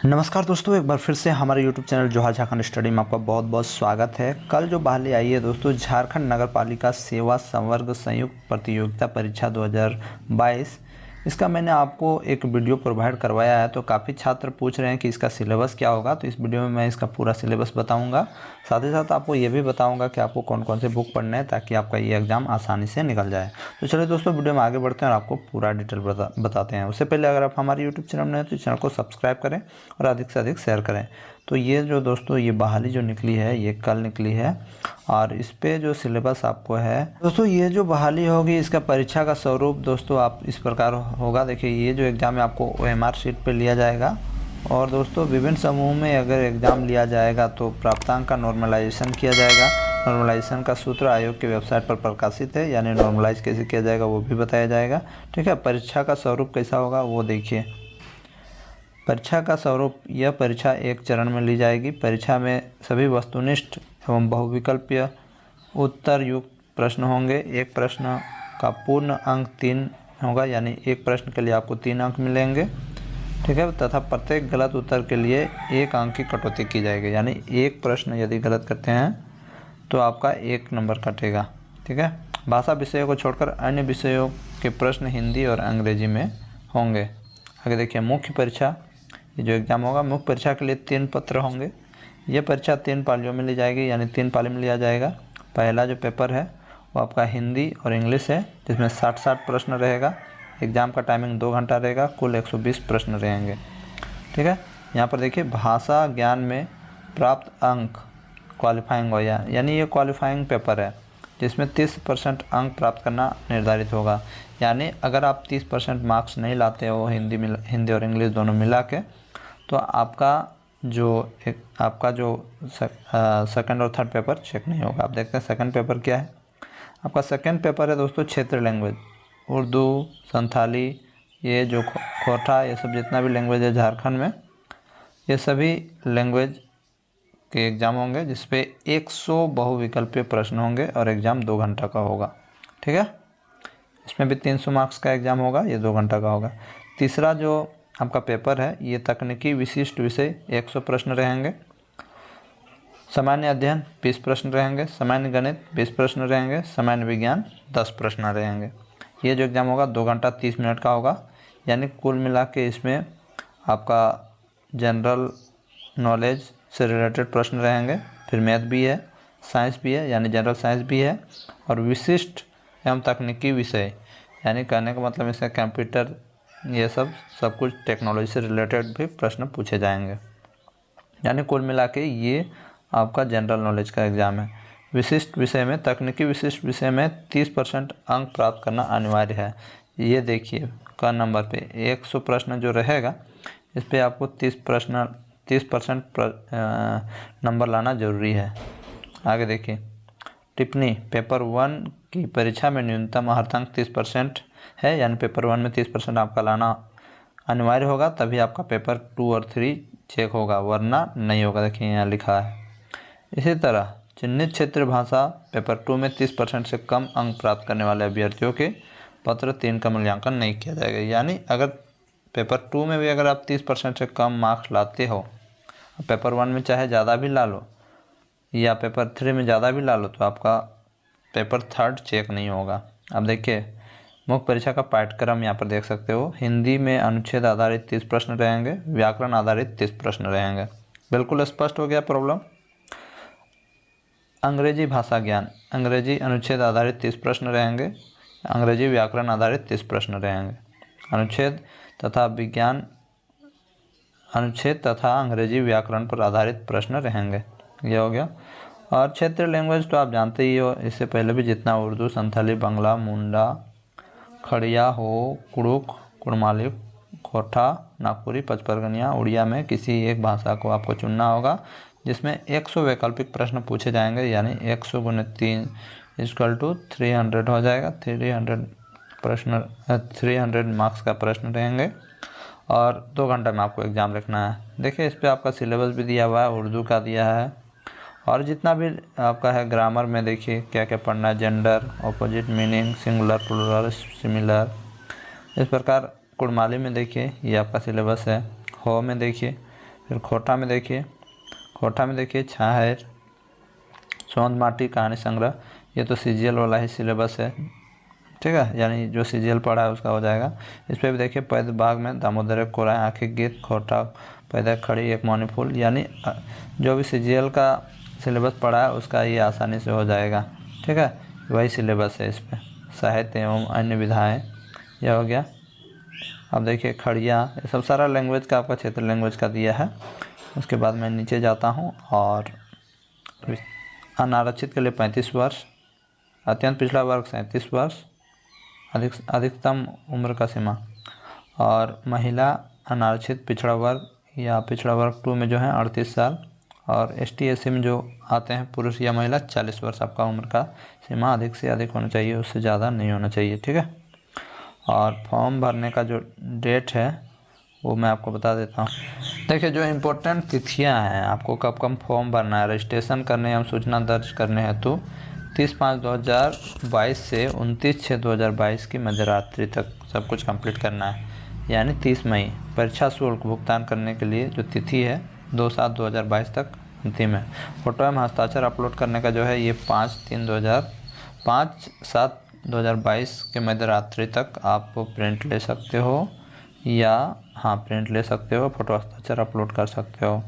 नमस्कार दोस्तों, एक बार फिर से हमारे YouTube चैनल जोहा झारखंड स्टडी में आपका बहुत बहुत स्वागत है। कल जो बहाली आई है दोस्तों, झारखंड नगर पालिका सेवा संवर्ग संयुक्त प्रतियोगिता परीक्षा 2022, इसका मैंने आपको एक वीडियो प्रोवाइड करवाया है। तो काफ़ी छात्र पूछ रहे हैं कि इसका सिलेबस क्या होगा, तो इस वीडियो में मैं इसका पूरा सिलेबस बताऊंगा। साथ ही साथ आपको ये भी बताऊंगा कि आपको कौन कौन से बुक पढ़ने हैं ताकि आपका ये एग्ज़ाम आसानी से निकल जाए। तो चलिए दोस्तों, वीडियो में आगे बढ़ते हैं और आपको पूरा डिटेल बताते हैं। उससे पहले अगर आप हमारे यूट्यूब चैनल में हैं तो चैनल को सब्सक्राइब करें और अधिक से अधिक शेयर करें। तो ये जो दोस्तों ये बहाली जो निकली है ये कल निकली है और इस पे जो सिलेबस आपको है दोस्तों, ये जो बहाली होगी इसका परीक्षा का स्वरूप दोस्तों आप इस प्रकार होगा। देखिए, ये जो एग्ज़ाम है आपको OMR शीट पे लिया जाएगा और दोस्तों विभिन्न समूह में अगर एग्ज़ाम लिया जाएगा तो प्राप्तांक का नॉर्मलाइजेशन किया जाएगा। नॉर्मलाइजेशन का सूत्र आयोग की वेबसाइट पर प्रकाशित है, यानी नॉर्मलाइज कैसे किया जाएगा वो भी बताया जाएगा। ठीक है, परीक्षा का स्वरूप कैसा होगा वो देखिए। परीक्षा का स्वरूप, यह परीक्षा एक चरण में ली जाएगी। परीक्षा में सभी वस्तुनिष्ठ एवं बहुविकल्पीय उत्तर युक्त प्रश्न होंगे। एक प्रश्न का पूर्ण अंक 3 होगा, यानी एक प्रश्न के लिए आपको 3 अंक मिलेंगे। ठीक है, तथा प्रत्येक गलत उत्तर के लिए 1 अंक की कटौती की जाएगी, यानी एक प्रश्न यदि गलत करते हैं तो आपका 1 नंबर कटेगा। ठीक है, भाषा विषयों को छोड़कर अन्य विषयों के प्रश्न हिंदी और अंग्रेजी में होंगे। आगे देखिए, मुख्य परीक्षा, ये जो एग्ज़ाम होगा मुख्य परीक्षा के लिए 3 पत्र होंगे। ये परीक्षा 3 पालियों में ली जाएगी, यानी 3 पाली में लिया जाएगा। पहला जो पेपर है वो आपका हिंदी और इंग्लिश है, जिसमें 60 प्रश्न रहेगा। एग्ज़ाम का टाइमिंग 2 घंटा रहेगा, कुल 120 प्रश्न रहेंगे। ठीक है, यहाँ पर देखिए भाषा ज्ञान में प्राप्त अंक क्वालिफाइंग हो, यानी ये क्वालिफाइंग पेपर है जिसमें 30% अंक प्राप्त करना निर्धारित होगा। यानी अगर आप 30% मार्क्स नहीं लाते हो हिंदी और इंग्लिश दोनों मिला के, तो आपका जो सेकंड और थर्ड पेपर चेक नहीं होगा। आप देखते हैं सेकंड पेपर क्या है। आपका सेकंड पेपर है दोस्तों क्षेत्र लैंग्वेज, उर्दू, संथाली, ये जो खोटा, ये सब जितना भी लैंग्वेज है झारखंड में, ये सभी लैंग्वेज के एग्ज़ाम होंगे, जिस पे 100 बहुविकल्पीय प्रश्न होंगे और एग्ज़ाम 2 घंटा का होगा। ठीक है, इसमें भी 300 मार्क्स का एग्ज़ाम होगा, ये 2 घंटा का होगा। तीसरा जो आपका पेपर है ये तकनीकी विशिष्ट विषय 100 प्रश्न रहेंगे। सामान्य अध्ययन 20 प्रश्न रहेंगे, सामान्य गणित 20 प्रश्न रहेंगे, सामान्य विज्ञान 10 प्रश्न रहेंगे। ये जो एग्ज़ाम होगा 2 घंटा 30 मिनट का होगा, यानी कुल मिला के इसमें आपका जनरल नॉलेज से रिलेटेड प्रश्न रहेंगे, फिर मैथ भी है, साइंस भी है, यानी जनरल साइंस भी है, और विशिष्ट एवं तकनीकी विषय, यानी कहने का मतलब इसका कंप्यूटर, ये सब कुछ टेक्नोलॉजी से रिलेटेड भी प्रश्न पूछे जाएंगे। यानी कुल मिला के ये आपका जनरल नॉलेज का एग्ज़ाम है। विशिष्ट विषय में, तकनीकी विशिष्ट विषय में 30% अंक प्राप्त करना अनिवार्य है। ये देखिए का नंबर पे 100 प्रश्न जो रहेगा इस पर आपको 30% नंबर लाना ज़रूरी है। आगे देखिए, टिप्पणी, पेपर 1 की परीक्षा में न्यूनतम अर्धांक 30% है, यानी पेपर 1 में 30% आपका लाना अनिवार्य होगा, तभी आपका पेपर 2 और 3 चेक होगा, वरना नहीं होगा। देखिए यहाँ लिखा है। इसी तरह चिन्हित क्षेत्र भाषा पेपर 2 में 30% से कम अंक प्राप्त करने वाले अभ्यर्थियों के पत्र 3 का मूल्यांकन नहीं किया जाएगा। यानी अगर पेपर 2 में भी अगर आप 30% से कम मार्क्स लाते हो, पेपर 1 में चाहे ज़्यादा भी ला लो या पेपर 3 में ज़्यादा भी ला लो, तो आपका पेपर 3 चेक नहीं होगा। अब देखिए मुख्य परीक्षा का पाठ्यक्रम यहाँ पर देख सकते हो। हिंदी में अनुच्छेद आधारित 30 प्रश्न रहेंगे, व्याकरण आधारित 30 प्रश्न रहेंगे। बिल्कुल स्पष्ट हो गया प्रॉब्लम। अंग्रेजी भाषा ज्ञान, अंग्रेजी अनुच्छेद आधारित 30 प्रश्न रहेंगे, अंग्रेजी व्याकरण आधारित 30 प्रश्न रहेंगे। अनुच्छेद तथा विज्ञान अनुच्छेद तथा अंग्रेजी व्याकरण पर आधारित प्रश्न रहेंगे। ये हो गया। और क्षेत्रीय लैंग्वेज तो आप जानते ही हो, इससे पहले भी जितना उर्दू, संथाली, बंगला, मुंडा, खड़िया हो, कुड़ुक, कुड़माली, खोटा, नागपुरी, पचपरगनिया, उड़िया में किसी एक भाषा को आपको चुनना होगा, जिसमें 100 वैकल्पिक प्रश्न पूछे जाएंगे, यानी 100 × 3 = 300 हो जाएगा। 300 मार्क्स का प्रश्न रहेंगे और 2 घंटा में आपको एग्ज़ाम लिखना है। देखिए इस पर आपका सिलेबस भी दिया हुआ है, उर्दू का दिया है, और जितना भी आपका है ग्रामर में देखिए क्या क्या पढ़ना है, gender, opposite meaning, singular, plural, similar. इस प्रकार कुड़माली में देखिए ये आपका सिलेबस है। हो में देखिए फिर खोटा में देखिए छाहर, सोंद माटी कहानी संग्रह, ये तो सीजीएल वाला ही सिलेबस है, ठीक है, यानी जो सीजीएल पढ़ा है उसका हो जाएगा। इस पर भी देखिए पैद बाग में दामोदर कोरा आँखिक गीत, खोटा पैदा खड़ी एक मौनी फूल, यानी जो भी सीजीएल का सिलेबस पढ़ा है उसका ये आसानी से हो जाएगा, ठीक है, वही सिलेबस है इस पर। साहित्य एवं अन्य विधाएँ यह हो गया। अब देखिए खड़िया, ये सब सारा लैंग्वेज का आपका क्षेत्र लैंग्वेज का दिया है। उसके बाद मैं नीचे जाता हूँ और अनारक्षित के लिए 35 वर्ष, अत्यंत पिछड़ा वर्ग 37 वर्ष, अधिकतम उम्र का सीमा, और महिला अनारक्षित पिछड़ा वर्ग या पिछड़ा वर्ग 2 में जो है 38 साल, और ST SC में जो आते हैं पुरुष या महिला 40 वर्ष आपका उम्र का सीमा अधिक से अधिक होना चाहिए, उससे ज़्यादा नहीं होना चाहिए, ठीक है। और फॉर्म भरने का जो डेट है वो मैं आपको बता देता हूँ। देखिए जो इम्पोर्टेंट तिथियाँ हैं, आपको कब कब फॉर्म भरना है। रजिस्ट्रेशन करने एवं सूचना दर्ज करने हेतु 30/5/2022 से 29/6/2022 की मध्यरात्रि तक सब कुछ कंप्लीट करना है, यानी 30 मई। परीक्षा शुल्क भुगतान करने के लिए जो तिथि है 2/7/2022 तक अंतिम है। फोटो एवं हस्ताक्षर अपलोड करने का जो है ये 5/7/2022 के मध्यरात्रि तक आप प्रिंट ले सकते हो, या प्रिंट ले सकते हो, फोटो हस्ताक्षर अपलोड कर सकते हो।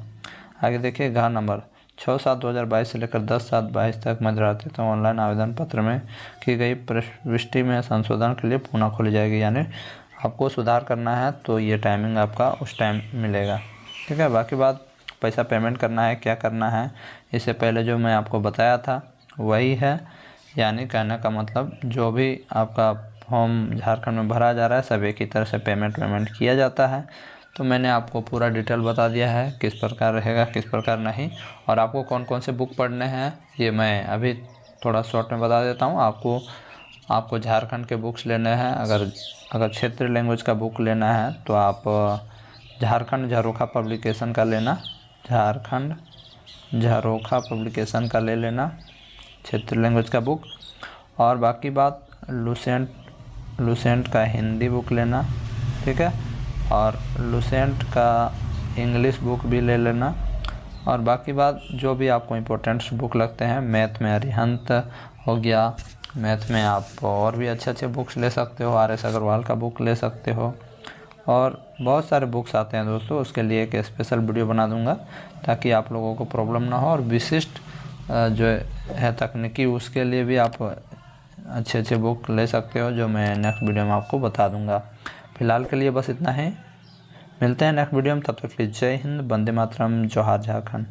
आगे देखिए घर नंबर 6/7/2022 से लेकर 10/7/22 तक मध्यरात्रि तक ऑनलाइन आवेदन पत्र में की गई प्रविष्टि में संशोधन के लिए पुनः खोली जाएगी, यानी आपको सुधार करना है तो ये टाइमिंग आपका उस टाइम मिलेगा, ठीक है। बाकी बात पैसा पेमेंट करना है, क्या करना है, इससे पहले जो मैं आपको बताया था वही है, यानी कहने का मतलब जो भी आपका फॉर्म झारखंड में भरा जा रहा है सब एक ही तरह से पेमेंट किया जाता है। तो मैंने आपको पूरा डिटेल बता दिया है किस प्रकार रहेगा किस प्रकार नहीं, और आपको कौन कौन से बुक पढ़ने हैं ये मैं अभी थोड़ा शॉर्ट में बता देता हूँ। आपको झारखंड के बुक्स लेने हैं, अगर क्षेत्रीय लैंग्वेज का बुक लेना है तो आप झारखंड झरोखा पब्लिकेशन का लेना, झारखंड झरोखा पब्लिकेशन का ले लेना क्षेत्रीय लैंग्वेज का बुक। और बाकी बात लुसेंट का हिंदी बुक लेना, ठीक है, और लुसेंट का इंग्लिश बुक भी ले लेना। और बाकी बात जो भी आपको इम्पोर्टेंट बुक लगते हैं, मैथ में अरिहंत हो गया, मैथ में आप और भी अच्छे बुक्स ले सकते हो, RS अग्रवाल का बुक ले सकते हो, और बहुत सारे बुक्स आते हैं दोस्तों। उसके लिए एक स्पेशल वीडियो बना दूंगा ताकि आप लोगों को प्रॉब्लम ना हो। और विशिष्ट जो है तकनीकी, उसके लिए भी आप अच्छे बुक ले सकते हो, जो मैं नेक्स्ट वीडियो में आपको बता दूंगा। फिलहाल के लिए बस इतना ही, मिलते हैं नेक्स्ट वीडियो में, तब तक के लिए जय हिंद, वंदे मातरम, जोहार झारखंड।